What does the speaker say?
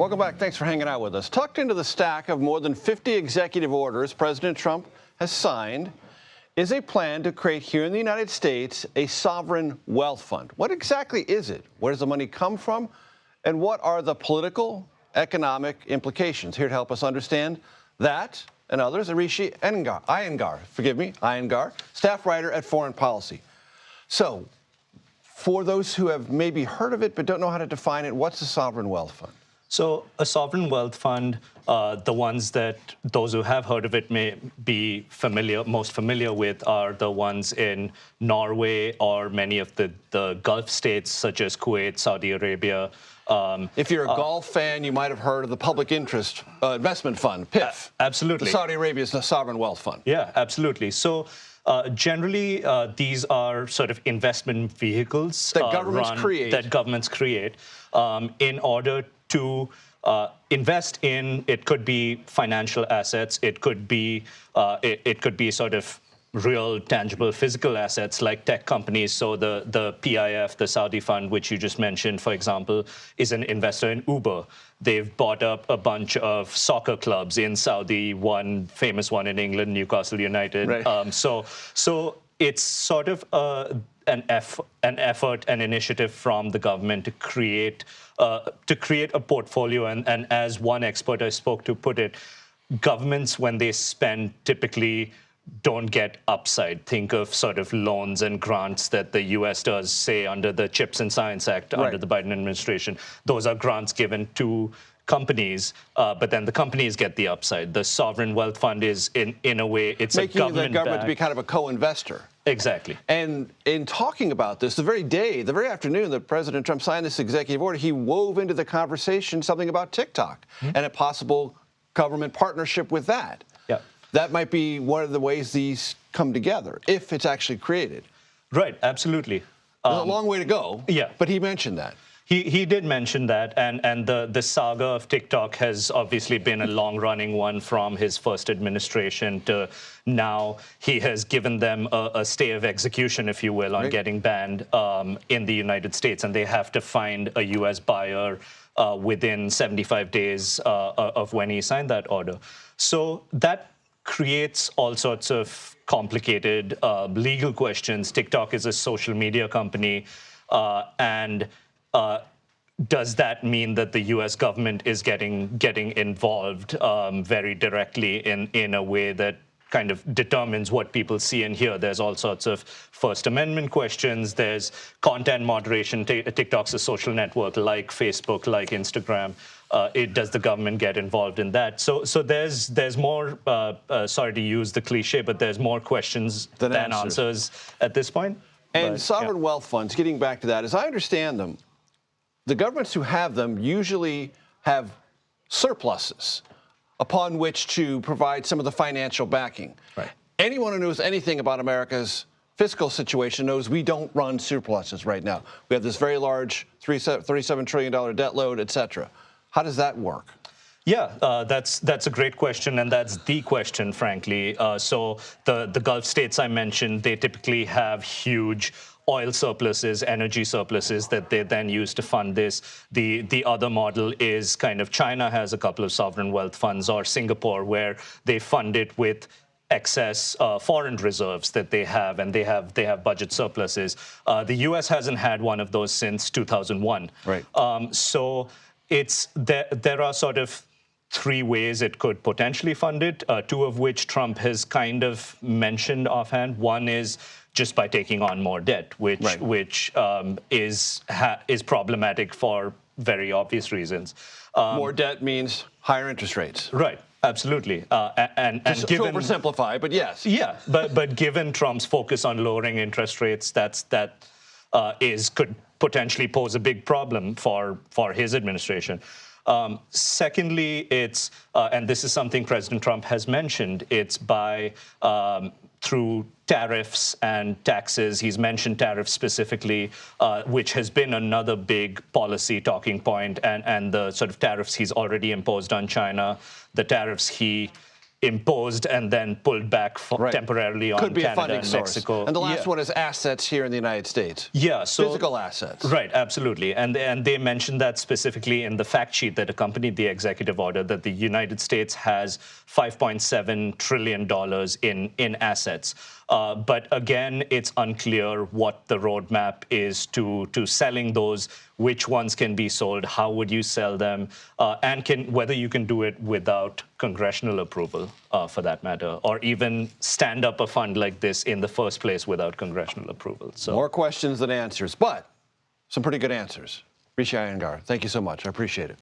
Welcome back. Thanks for hanging out with us. Tucked into the stack of more than 50 executive orders President Trump has signed is a plan to create here in the United States a sovereign wealth fund. What exactly is it? Where does the money come from? And what are the political, economic implications? Here to help us understand that and others are Rishi Iyengar, staff writer at Foreign Policy. So, for those who have maybe heard of it but don't know how to define it, what's a sovereign wealth fund? So a sovereign wealth fund, the ones that those who have heard of it may be most familiar with are the ones in Norway or many of the Gulf states such as Kuwait, Saudi Arabia. If you're a golf fan, you might have heard of the Public Interest Investment Fund, PIF. Absolutely. Saudi Arabia's sovereign wealth fund. Yeah, absolutely. So generally, these are sort of investment vehicles that governments create in order to invest in. It could be financial assets. It could be sort of real, tangible, physical assets like tech companies. So the PIF, the Saudi fund, which you just mentioned, for example, is an investor in Uber. They've bought up a bunch of soccer clubs in Saudi, one famous one in England, Newcastle United. Right. So it's sort of an effort, an initiative from the government to create a portfolio. And as one expert I spoke to put it, governments, when they spend, typically don't get upside. Think of sort of loans and grants that the U.S. does, say, under the CHIPS and Science Act, under the Biden administration. Those are grants given to companies, but then the companies get the upside. The sovereign wealth fund is, in a way, it's making a government the government to be kind of a co-investor. Exactly. And in talking about this, the very afternoon that President Trump signed this executive order, he wove into the conversation something about TikTok and a possible government partnership with that. Yeah. That might be one of the ways these come together, if it's actually created. Right, absolutely. There's a long way to go, but he mentioned that. He did mention that, and the saga of TikTok has obviously been a long-running one from his first administration to now. He has given them a stay of execution, if you will, on getting banned in the United States, and they have to find a U.S. buyer within 75 days of when he signed that order. So that creates all sorts of complicated legal questions. TikTok is a social media company, and does that mean that the U.S. government is getting involved very directly in a way that kind of determines what people see and hear? There's all sorts of First Amendment questions. There's content moderation. TikTok's a social network like Facebook, like Instagram. Does the government get involved in that? So there's more, sorry to use the cliche, but there's more questions than answers at this point. And sovereign wealth funds, getting back to that, as I understand them, the governments who have them usually have surpluses upon which to provide some of the financial backing. Right. Anyone who knows anything about America's fiscal situation knows we don't run surpluses right now. We have this very large $37 trillion debt load, et cetera. How does that work? Yeah, that's a great question, and that's the question, frankly. So the Gulf states I mentioned, they typically have huge oil surpluses, energy surpluses that they then use to fund this. The other model is kind of China has a couple of sovereign wealth funds, or Singapore, where they fund it with excess foreign reserves that they have, and they have budget surpluses. The U.S. hasn't had one of those since 2001. Right. So there are sort of three ways it could potentially fund it, two of which Trump has kind of mentioned offhand. One is just by taking on more debt, which is problematic for very obvious reasons. More debt means higher interest rates. Right. Absolutely. And just given, to oversimplify, but yes. Yeah, but given Trump's focus on lowering interest rates, could potentially pose a big problem for his administration. Secondly, it's and this is something President Trump has mentioned. It's by through tariffs and taxes. He's mentioned tariffs specifically, which has been another big policy talking point, and the sort of tariffs he's already imposed on China, the tariffs he imposed and then pulled back temporarily on Could be Canada a funding and source. Mexico. And the last one is assets here in the United States. Yeah, so physical assets. Right, absolutely. And they mentioned that specifically in the fact sheet that accompanied the executive order, that the United States has $5.7 trillion in assets. But again, it's unclear what the roadmap is to selling those, which ones can be sold, how would you sell them, and whether you can do it without congressional approval, for that matter, or even stand up a fund like this in the first place without congressional approval. So more questions than answers, but some pretty good answers. Rishi Iyengar, thank you so much. I appreciate it.